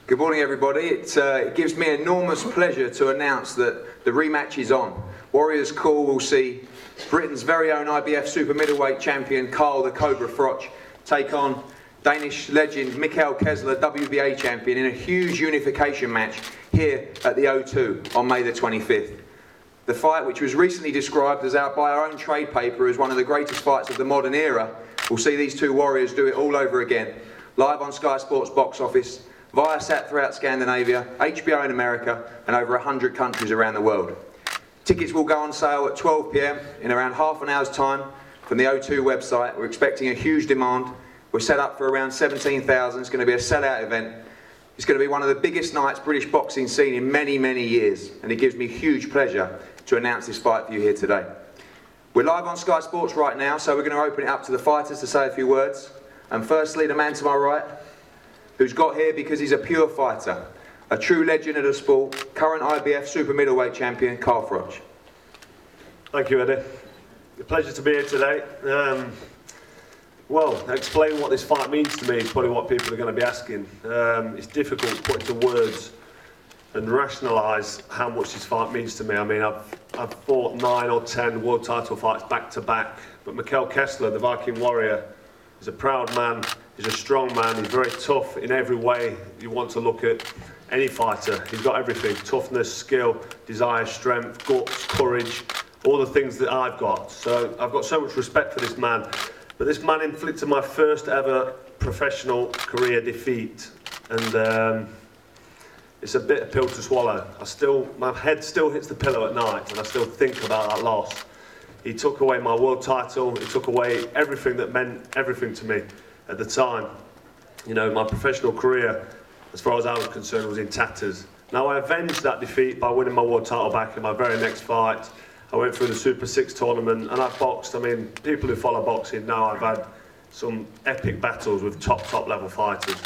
Good morning, everybody. It gives me enormous pleasure to announce that the rematch is on. Warriors Call will see Britain's very own IBF super middleweight champion Carl the Cobra Froch take on Danish legend Mikkel Kessler, WBA champion, in a huge unification match here at the O2 on May the 25th. The fight, which was recently described as by our own trade paper as one of the greatest fights of the modern era, will see these two warriors do it all over again, live on Sky Sports box office, Viasat throughout Scandinavia, HBO in America, and over 100 countries around the world. Tickets will go on sale at 12 p.m. in around half an hour's time from the O2 website. We're expecting a huge demand. We're set up for around 17,000. It's going to be a sellout event. It's going to be one of the biggest nights British boxing seen in many, many years, and it gives me huge pleasure to announce this fight for you here today. We're live on Sky Sports right now, so we're going to open it up to the fighters to say a few words. And firstly, the man to my right, who's got here because he's a pure fighter, a true legend of the sport, current IBF super middleweight champion, Carl Froch. Thank you, Eddie. A pleasure to be here today. Well, explain what this fight means to me is probably what people are going to be asking. It's difficult to put into words and rationalise how much this fight means to me. I mean, I've fought 9 or 10 world title fights back to back, but Mikkel Kessler, the Viking warrior, is a proud man. He's a strong man. He's very tough in every way you want to look at any fighter. He's got everything: toughness, skill, desire, strength, guts, courage, all the things that I've got. So I've got so much respect for this man. But this man inflicted my first ever professional career defeat, and it's a bitter pill to swallow. My head still hits the pillow at night, and I still think about that loss. He took away my world title. He took away everything that meant everything to me at the time. You know, my professional career, as far as I was concerned, was in tatters. Now, I avenged that defeat by winning my world title back in my very next fight. I went through the Super 6 tournament, and I've boxed. I mean, people who follow boxing know I've had some epic battles with top level fighters.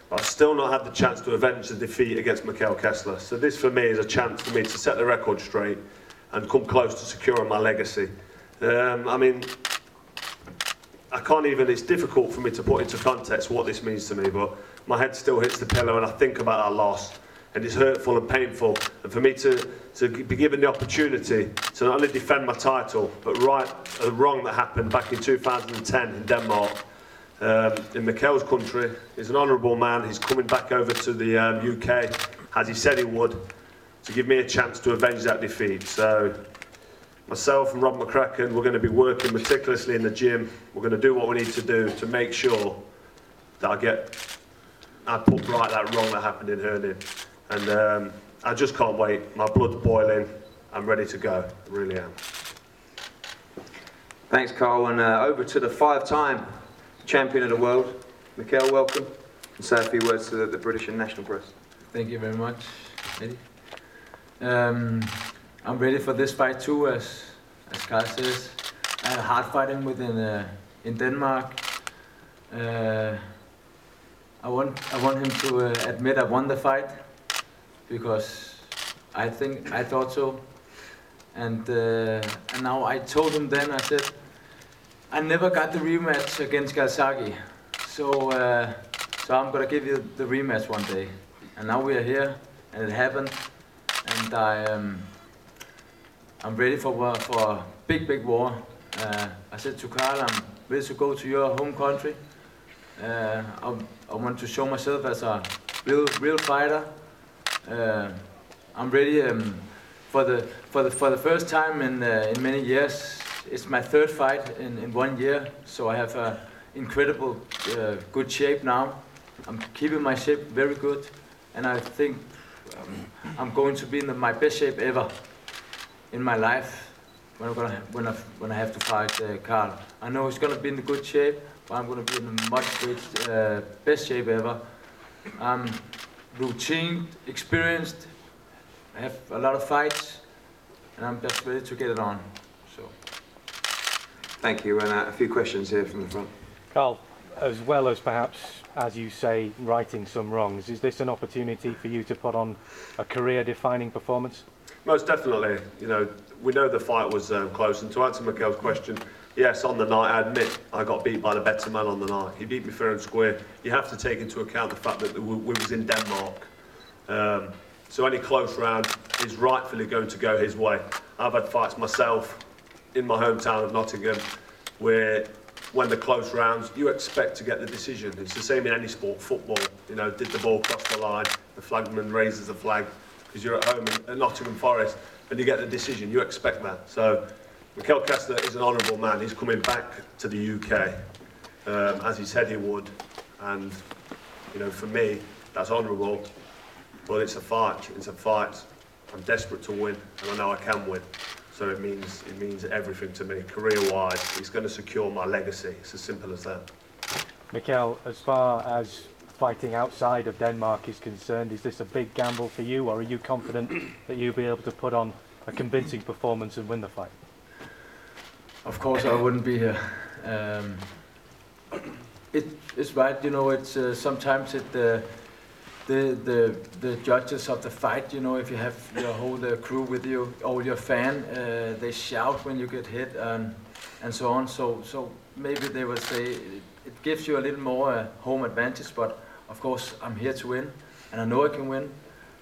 But I've still not had the chance to avenge the defeat against Mikkel Kessler. So this, for me, is a chance for me to set the record straight and come close to securing my legacy. I mean, I can't even, it's difficult for me to put into context what this means to me, but my head still hits the pillow and I think about that loss, and it's hurtful and painful. And for me to be given the opportunity to not only defend my title, but right a wrong that happened back in 2010 in Denmark, in Mikkel's country. He's an honourable man. He's coming back over to the UK, as he said he would, to give me a chance to avenge that defeat. So myself and Rob McCracken, we're going to be working meticulously in the gym. We're going to do what we need to do to make sure that I put right that wrong that happened in Herning. And I just can't wait. My blood's boiling. I'm ready to go. I really am. Thanks, Carl. And over to the 5-time champion of the world, Mikkel, welcome. And say a few words to the British and national press. Thank you very much, Eddie. I'm ready for this fight too, as Carl says. I had a hard fighting in Denmark. I want him to admit I won the fight, because I thought so. And now I told him then, I said, I never got the rematch against Galsaki, so I'm gonna give you the rematch one day. And now we are here, and it happened, and I'm ready for a big war. I said to Carl, I'm ready to go to your home country. I want to show myself as a real fighter. I'm ready for the first time in many years. It's my 3rd fight in 1 year, so I have a incredible good shape now. I'm keeping my shape very good, and I think I'm going to be in my best shape ever in my life when I have to fight Carl. I know he's gonna be in good shape, but I'm gonna be in the best shape ever. I'm routine, experienced. I have a lot of fights, and I'm just ready to get it on. So, thank you. And a few questions here from the front. Carl, as well as perhaps, as you say, righting some wrongs, is this an opportunity for you to put on a career-defining performance? Most definitely. You know, we know the fight was close, and to answer Mikkel's question, yes, on the night, I admit I got beat by the better man on the night. He beat me fair and square. You have to take into account the fact that we was in Denmark. So any close round is rightfully going to go his way. I've had fights myself in my hometown of Nottingham where when the close rounds, you expect to get the decision. It's the same in any sport, football. You know, did the ball cross the line? The flagman raises the flag because you're at home at Nottingham Forest and you get the decision. You expect that. So Mikkel Kessler is an honourable man. He's coming back to the UK as he said he would. And, you know, for me, that's honourable. But it's a fight. It's a fight. I'm desperate to win, and I know I can win. So it means everything to me, career-wise. It's going to secure my legacy. It's as simple as that. Mikkel, as far as fighting outside of Denmark is concerned, is this a big gamble for you, or are you confident that you'll be able to put on a convincing performance and win the fight? Of course, I wouldn't be here. It's right, you know. It's sometimes the judges of the fight, you know, if you have your whole crew with you, all your fan, they shout when you get hit and so on. So maybe they will say it gives you a little more home advantage. But of course, I'm here to win, and I know I can win.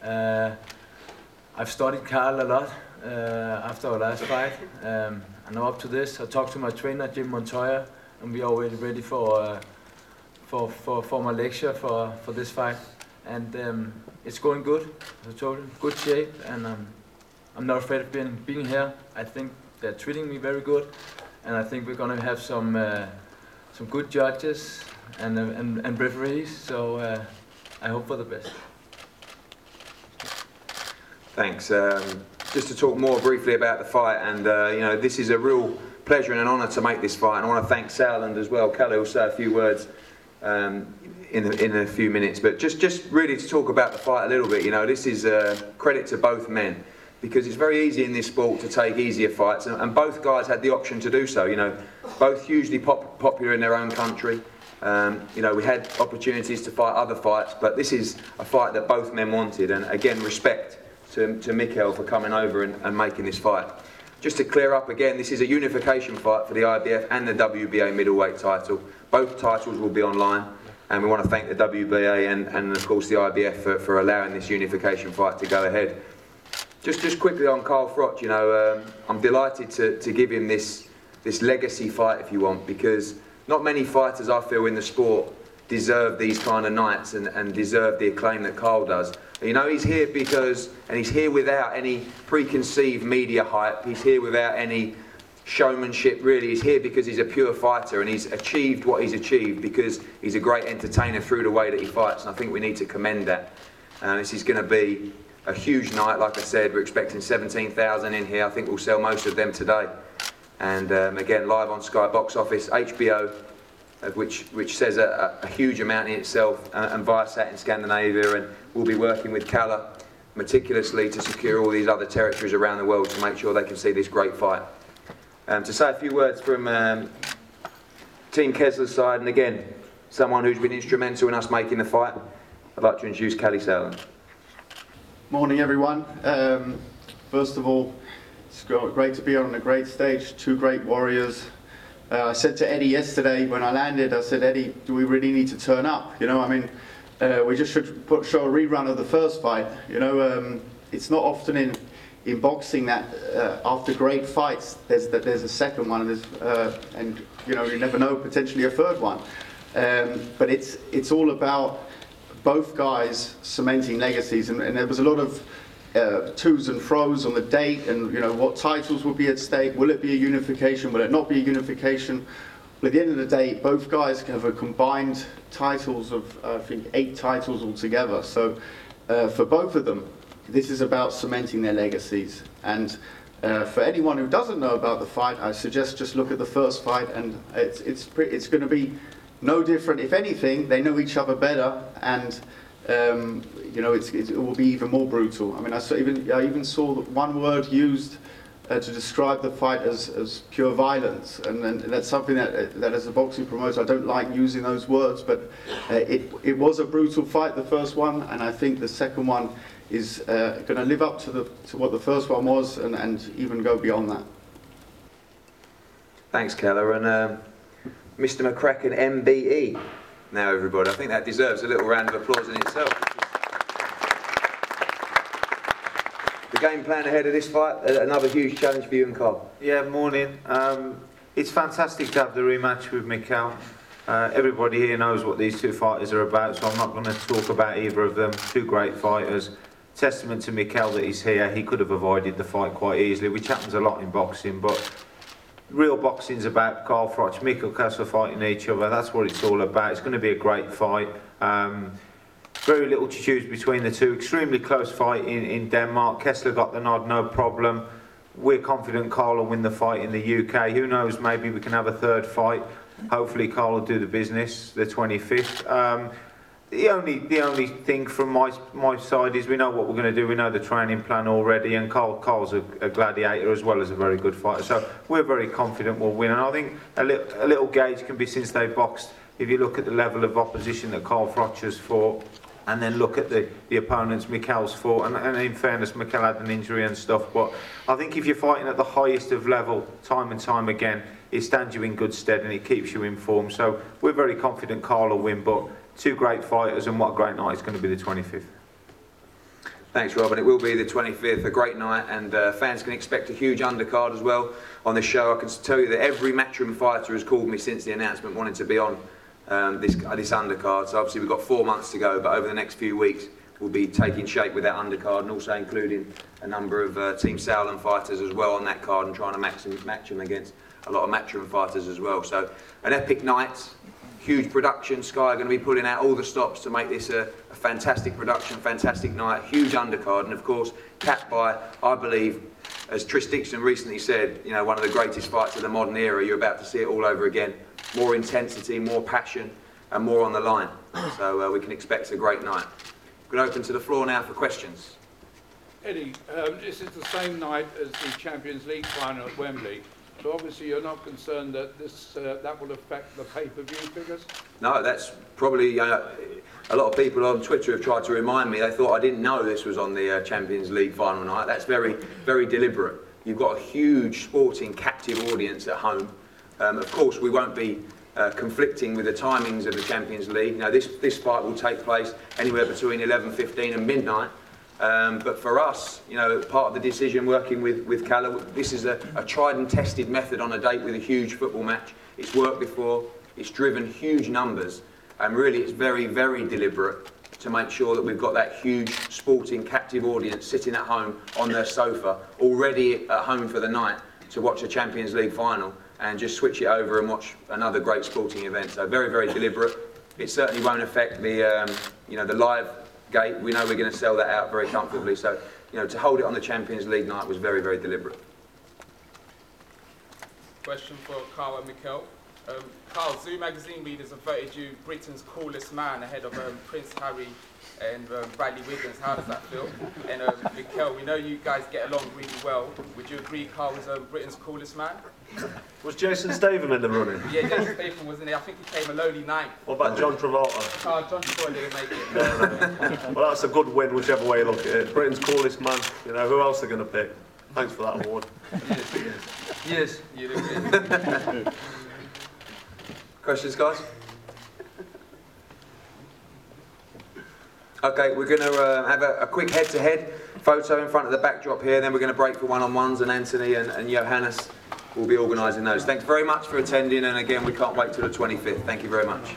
I've studied Carl a lot after our last fight. I know up to this. I talked to my trainer Jim Montoya, and we are already ready for my lecture for this fight. And it's going good. As I told you, good shape, and I'm not afraid of being here. I think they're treating me very good, and I think we're going to have some good judges and referees. So I hope for the best. Thanks. Just to talk more briefly about the fight, and you know, this is a real pleasure and an honour to make this fight. And I want to thank Sauerland as well. Kalle will say a few words in a few minutes, but just really to talk about the fight a little bit. You know, this is credit to both men, because it's very easy in this sport to take easier fights, and both guys had the option to do so. You know, both hugely popular in their own country. You know, we had opportunities to fight other fights, but this is a fight that both men wanted, and again, respect to Mikkel for coming over and making this fight. Just to clear up again, this is a unification fight for the IBF and the WBA middleweight title. Both titles will be online, and we want to thank the WBA and of course the IBF for allowing this unification fight to go ahead. Just quickly on Carl Froch, you know, I'm delighted to give him this legacy fight, if you want, because not many fighters, I feel, in the sport deserve these kind of nights and deserve the acclaim that Carl does. You know, he's here because, and he's here without any preconceived media hype. He's here without any showmanship, really. He's here because he's a pure fighter, and he's achieved what he's achieved because he's a great entertainer through the way that he fights, and I think we need to commend that. This is going to be a huge night. Like I said, we're expecting 17,000 in here. I think we'll sell most of them today. And again, live on Sky Box Office, HBO, which says a huge amount in itself, and Viasat in Scandinavia, and we'll be working with Kalle meticulously to secure all these other territories around the world to make sure they can see this great fight. To say a few words from Team Kessler's side, and again, someone who's been instrumental in us making the fight, I'd like to introduce Kalle Sauerland. Morning everyone. First of all, it's great to be on a great stage, two great warriors. I said to Eddie yesterday when I landed, I said, Eddie, do we really need to turn up? You know, I mean, we just should show a rerun of the first fight. You know, it's not often in boxing that after great fights, there's a second one, and you know, you never know, potentially a third one. But it's all about both guys cementing legacies, and there was a lot of to's and fro's on the date, and you know, what titles will be at stake. Will it be a unification? Will it not be a unification? But at the end of the day, both guys have a combined titles of I think 8 titles altogether. So for both of them, this is about cementing their legacies. And for anyone who doesn't know about the fight, I suggest just look at the first fight, and it's going to be no different. If anything, they know each other better, and you know, it will be even more brutal. I mean, I even saw one word used to describe the fight as pure violence, and that's something that as a boxing promoter I don't like using those words, but it was a brutal fight, the first one, and I think the second one is going to live up to what the first one was, and even go beyond that. Thanks, Kalle, and Mr. McCracken MBE. Now, everybody, I think that deserves a little round of applause in itself. The game plan ahead of this fight, another huge challenge for you and Carl. Yeah, morning. It's fantastic to have the rematch with Mikkel. Everybody here knows what these two fighters are about, so I'm not going to talk about either of them. Two great fighters. Testament to Mikkel that he's here. He could have avoided the fight quite easily, which happens a lot in boxing, but real boxing's about Carl Froch, Mikkel Kessler fighting each other. That's what it's all about. It's going to be a great fight. Very little to choose between the two. Extremely close fight in Denmark. Kessler got the nod, no problem. We're confident Carl will win the fight in the UK. Who knows, maybe we can have a third fight. Hopefully Carl will do the business, the 25th. The only thing from my side is we know what we're going to do. We know the training plan already, and Carl's a gladiator as well as a very good fighter. So we're very confident we'll win. And I think a little gauge can be since they boxed. If you look at the level of opposition that Carl Froch has fought, and then look at the opponents Mikkel's fought, and in fairness, Mikkel had an injury and stuff, but I think if you're fighting at the highest of level, time and time again, it stands you in good stead and it keeps you informed. So we're very confident Carl will win, but two great fighters, and what a great night it's going to be the 25th. Thanks, Rob, and it will be the 25th, a great night, and fans can expect a huge undercard as well on the show. I can tell you that every Matchroom fighter has called me since the announcement wanting to be on this undercard. So obviously we've got 4 months to go, but over the next few weeks we'll be taking shape with that undercard, and also including a number of Team Sauerland fighters as well on that card, and trying to match them against a lot of Matchroom fighters as well. So an epic night, huge production. Sky are going to be pulling out all the stops to make this a fantastic production, fantastic night, huge undercard, and of course capped by, I believe, as Tris Dixon recently said, you know, one of the greatest fights of the modern era. You're about to see it all over again. More intensity, more passion, and more on the line. So we can expect a great night. We're going to open to the floor now for questions. Eddie, this is the same night as the Champions League final at Wembley. So obviously you're not concerned that that will affect the pay-per-view figures? No, that's probably a lot of people on Twitter have tried to remind me. They thought I didn't know this was on the Champions League final night. That's very, very deliberate. You've got a huge sporting captive audience at home. Of course, we won't be conflicting with the timings of the Champions League. Now, this fight will take place anywhere between 11:15 and midnight. But for us, you know, part of the decision working with Calla, this is a tried and tested method on a date with a huge football match. It's worked before, it's driven huge numbers, and really it's very, very deliberate to make sure that we've got that huge sporting captive audience sitting at home on their sofa, already at home for the night, to watch a Champions League final and just switch it over and watch another great sporting event. So very, very deliberate. It certainly won't affect the, you know, the live gate. We know we're going to sell that out very comfortably. So, you know, to hold it on the Champions League night was very, very deliberate. Question for Carl and Mikkel. Carl, Zoo magazine readers have voted you Britain's coolest man ahead of Prince Harry and Bradley Wiggins. How does that feel? And Mikkel, we know you guys get along really well. Would you agree Carl was Britain's coolest man? Was Jason Statham in the running? Yeah, Jason Statham was in it. I think he came a lowly ninth. What about John Travolta? John Travolta didn't make it. Well, that's a good win, whichever way you look at it. Britain's coolest man. You know, who else are going to pick? Thanks for that award. Yes. You agree. Questions, guys? Okay, we're going to have a quick head-to-head photo in front of the backdrop here, then we're going to break for one-on-ones, and Anthony and Johannes will be organising those. Thanks very much for attending, and again, we can't wait till the 25th. Thank you very much.